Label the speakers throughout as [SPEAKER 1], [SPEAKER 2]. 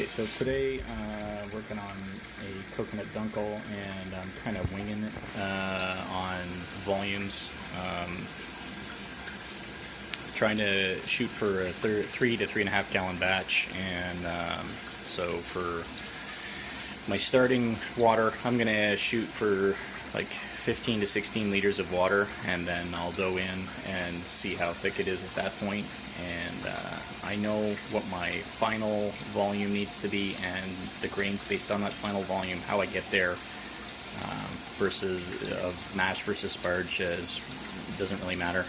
[SPEAKER 1] Okay, so today working on a coconut dunkel, and I'm kind of winging it on volumes. Trying to shoot for a 3 to 3.5 gallon batch, and so for my starting water, I'm gonna shoot for like 15 to 16 liters of water, and then I'll dough in and see how thick it is at that point. And I know what my final volume needs to be, and the grains based on that final volume, how I get there versus mash versus sparge doesn't really matter.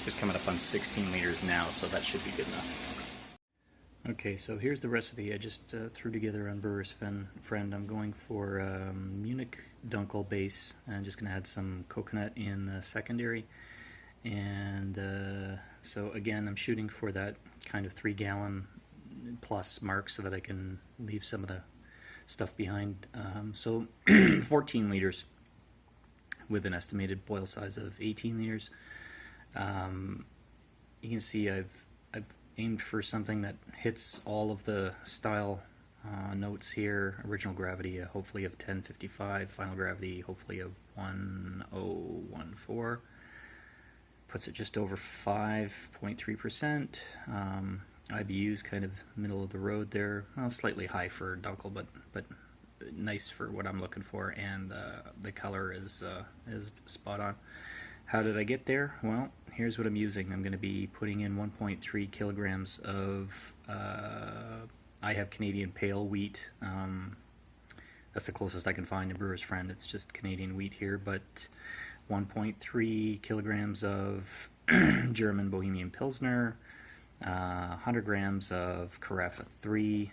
[SPEAKER 1] Just coming up on 16 liters now, so that should be good enough. Okay, so here's the recipe I just threw together on Brewer's Friend. I'm going for Munich Dunkel base. I'm just going to add some coconut in the secondary. And so again, I'm shooting for that kind of 3 gallon plus mark so that I can leave some of the stuff behind. So 14 liters with an estimated boil size of 18 liters. You can see I've aimed for something that hits all of the style notes here. Original gravity hopefully of 1055, final gravity hopefully of 1014. Puts it just over 5.3%. IBU's kind of middle of the road there. Well, slightly high for Dunkel, but nice for what I'm looking for, and the color is spot on. How did I get there? Well, here's what I'm using. I'm going to be putting in 1.3 kilograms of I have Canadian pale wheat. That's the closest I can find to Brewer's Friend. It's just Canadian wheat here, but 1.3 kilograms of German Bohemian Pilsner, 100 grams of Carafa 3,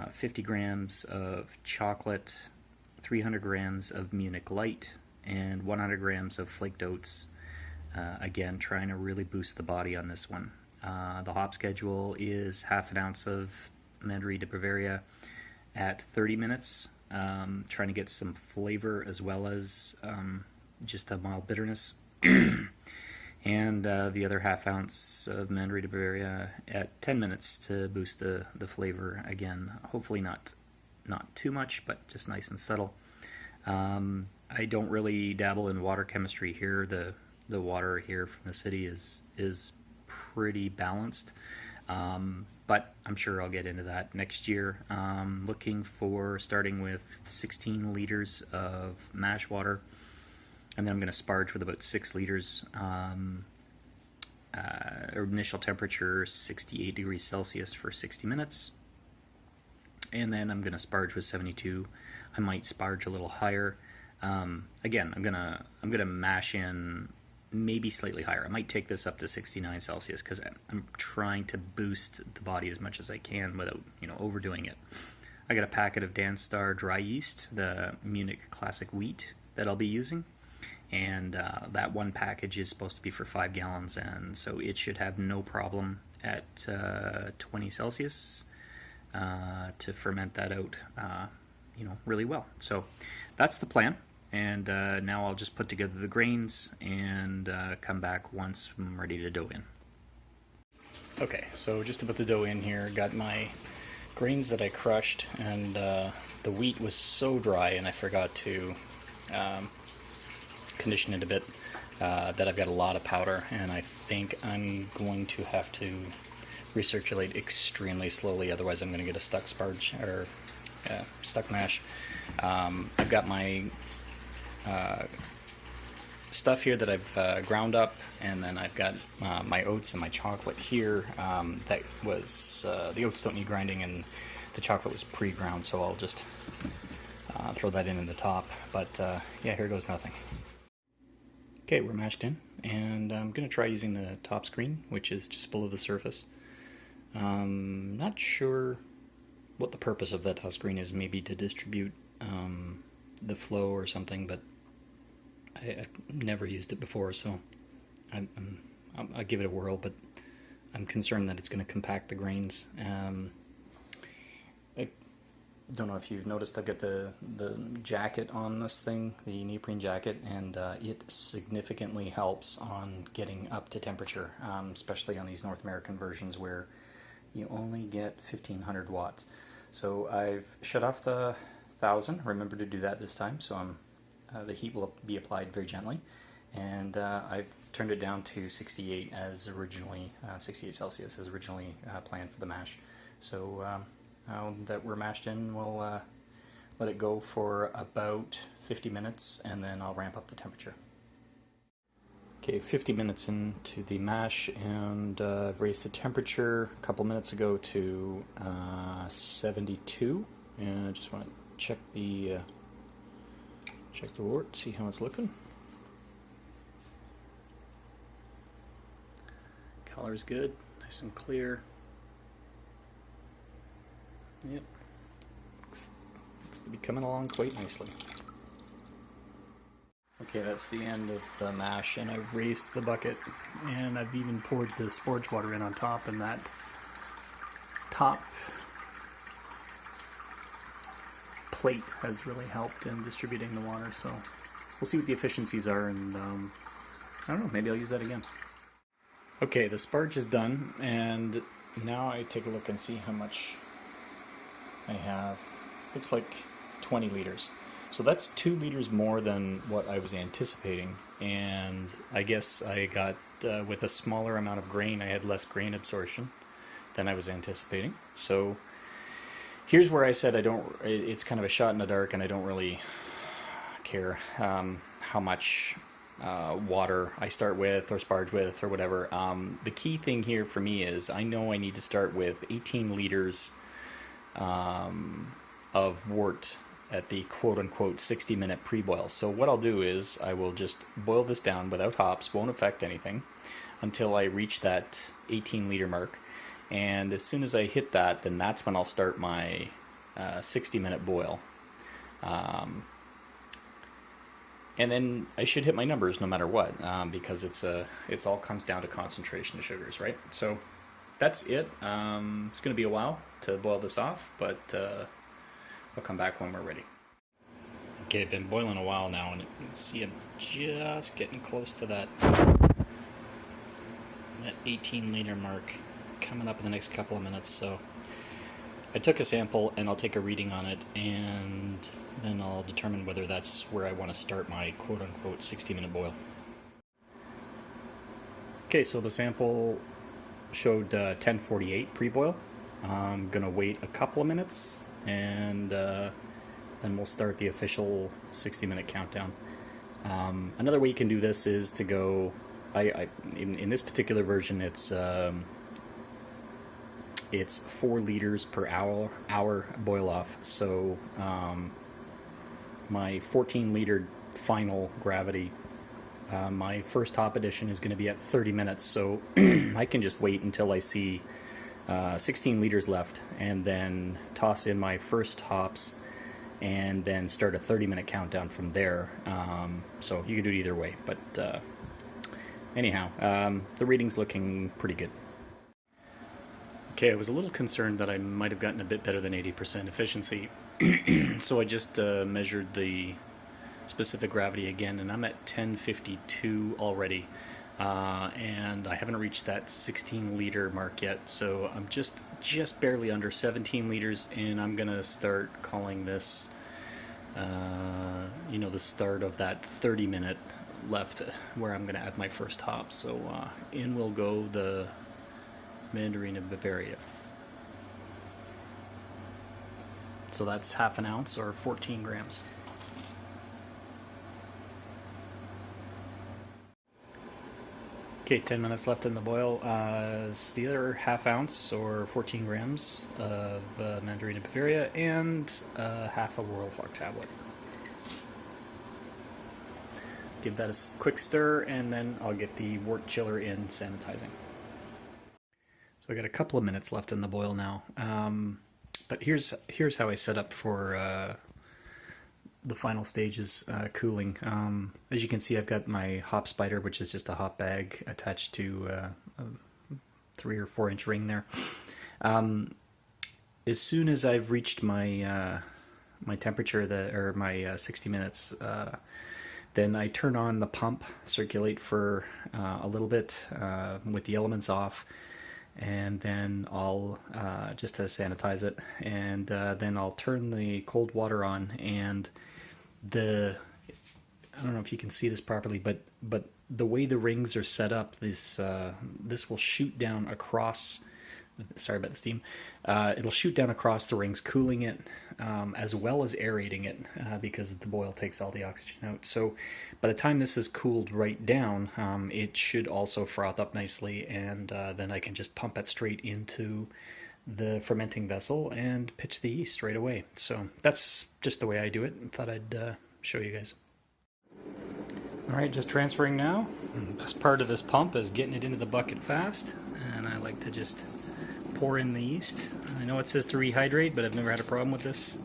[SPEAKER 1] 50 grams of chocolate, 300 grams of Munich Light, and 100 grams of flaked oats. Again, trying to really boost the body on this one. The hop schedule is half an ounce of Mandarine de Bavaria at 30 minutes, trying to get some flavor as well as just a mild bitterness. And the other half ounce of Mandarine de Bavaria at 10 minutes to boost the flavor. Again, hopefully not too much, but just nice and subtle. I don't really dabble in water chemistry here. The water here from the city is pretty balanced, but I'm sure I'll get into that next year. Looking for starting with 16 liters of mash water, and then I'm going to sparge with about 6 liters. Initial temperature 68 degrees Celsius for 60 minutes, and then I'm going to sparge with 72. I might sparge a little higher. Again, I'm gonna mash in maybe slightly higher. I might take this up to 69 Celsius because I'm trying to boost the body as much as I can without overdoing it. I got a packet of Danstar dry yeast, the Munich Classic Wheat, that I'll be using, and that one package is supposed to be for 5 gallons, and so it should have no problem at 20 Celsius to ferment that out really well. So that's the plan, and now I'll just put together the grains and come back once I'm ready to dough in. Okay, so just about to dough in here. Got my grains that I crushed, and the wheat was so dry, and I forgot to condition it a bit, that I've got a lot of powder, and I think I'm going to have to recirculate extremely slowly, otherwise I'm going to get a stuck sparge or stuck mash. I've got my stuff here that I've ground up, and then I've got my oats and my chocolate here. That was the oats don't need grinding, and the chocolate was pre-ground, so I'll just throw that in the top. But yeah, here goes nothing. Okay, we're mashed in, and I'm going to try using the top screen, which is just below the surface. Not sure what the purpose of that top screen is, maybe to distribute the flow or something, but I've never used it before, so I'll give it a whirl, but I'm concerned that it's going to compact the grains. I don't know if you've noticed, I've got the jacket on this thing, the neoprene jacket, and it significantly helps on getting up to temperature, especially on these North American versions where you only get 1500 watts. So I've shut off the 1000. Remember to do that this time, so the heat will be applied very gently. And I've turned it down to 68 as originally, 68 Celsius as originally planned for the mash. So now that we're mashed in, we'll let it go for about 50 minutes and then I'll ramp up the temperature. Okay, 50 minutes into the mash, and I've raised the temperature a couple minutes ago to 72, and I just want to check the wort, see how it's looking. Color's good, nice and clear. Yep, looks to be coming along quite nicely. Okay, that's the end of the mash, and I've raised the bucket, and I've even poured the sporge water in on top, and that top plate has really helped in distributing the water, so we'll see what the efficiencies are, and I don't know, maybe I'll use that again. Okay, the sparge is done, and now I take a look and see how much I have. Looks like 20 liters. So that's 2 liters more than what I was anticipating, and I guess I got, with a smaller amount of grain, I had less grain absorption than I was anticipating. So here's where I said it's kind of a shot in the dark, and I don't really care how much water I start with or sparge with or whatever. The key thing here for me is I know I need to start with 18 liters of wort at the quote-unquote 60-minute pre-boil. So what I'll do is I will just boil this down without hops, won't affect anything, until I reach that 18-liter mark. And as soon as I hit that, then that's when I'll start my 60-minute boil. And then I should hit my numbers no matter what, because it's all comes down to concentration of sugars, right? So that's it. It's going to be a while to boil this off, but I'll come back when we're ready. Okay, I've been boiling a while now, and you can see I'm just getting close to that 18-liter mark, coming up in the next couple of minutes. So I took a sample, and I'll take a reading on it, and then I'll determine whether that's where I want to start my quote-unquote 60-minute boil. Okay, so the sample showed 1048 pre-boil. I'm going to wait a couple of minutes, and then we'll start the official 60-minute countdown. Another way you can do this is to go, in this particular version, it's 4 liters per hour boil off. So my 14-liter final gravity, my first hop addition is going to be at 30 minutes. So I can just wait until I see 16 liters left, and then toss in my first hops, and then start a 30-minute countdown from there. So you can do it either way, but anyhow, the reading's looking pretty good. Okay, I was a little concerned that I might have gotten a bit better than 80% efficiency, so I just measured the specific gravity again, and I'm at 1052 already. And I haven't reached that 16-liter mark yet, so I'm just barely under 17 liters, and I'm gonna start calling this, the start of that 30-minute left, where I'm gonna add my first hop. So in will go the Mandarin of Bavaria. So that's half an ounce or 14 grams. Okay, 10 minutes left in the boil. Is the other half ounce or 14 grams of Mandarin of Bavaria, and half a Whirlflock tablet. Give that a quick stir, and then I'll get the wort chiller in sanitizing. So I got a couple of minutes left in the boil now. But here's how I set up for the final stages cooling. As you can see, I've got my hop spider, which is just a hop bag attached to a 3 or 4 inch ring there. As soon as I've reached my my temperature, or my 60 minutes, then I turn on the pump, circulate for a little bit with the elements off, and then I'll just to sanitize it, and then I'll turn the cold water on, and I don't know if you can see this properly, but the way the rings are set up, this will shoot down across. Sorry about the steam. It'll shoot down across the rings, cooling it as well as aerating it because the boil takes all the oxygen out. So by the time this is cooled right down, it should also froth up nicely, and then I can just pump it straight into the fermenting vessel and pitch the yeast right away. So that's just the way I do it. I thought I'd show you guys. Alright, just transferring now. The best part of this pump is getting it into the bucket fast, and I like to just pour in the yeast. I know it says to rehydrate, but I've never had a problem with this.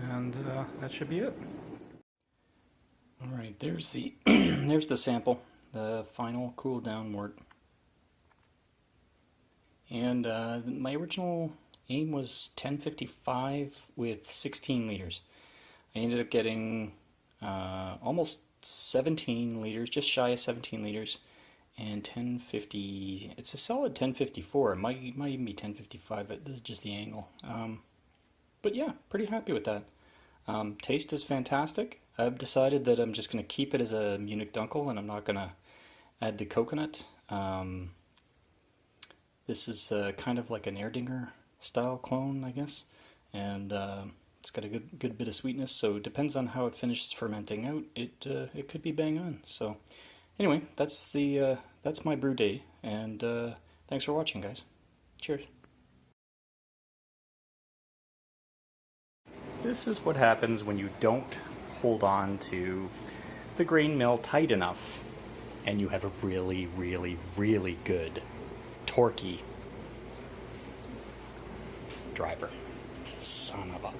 [SPEAKER 1] And that should be it. Alright, there's the there's the sample, the final cooled down wort. And my original aim was 1055 with 16 liters. I ended up getting almost 17 liters, just shy of 17 liters, and 1050. It's a solid 1054. It might even be 1055. This is just the angle. But yeah, pretty happy with that. Taste is fantastic. I've decided that I'm just going to keep it as a Munich Dunkel, and I'm not going to add the coconut. This is kind of like an Erdinger style clone, I guess, and it's got a good bit of sweetness, so it depends on how it finishes fermenting out. It could be bang on. So anyway, that's my brew day, and thanks for watching, guys. Cheers. This is what happens when you don't hold on to the grain mill tight enough, and you have a really, really, really good, torquey driver. Son of a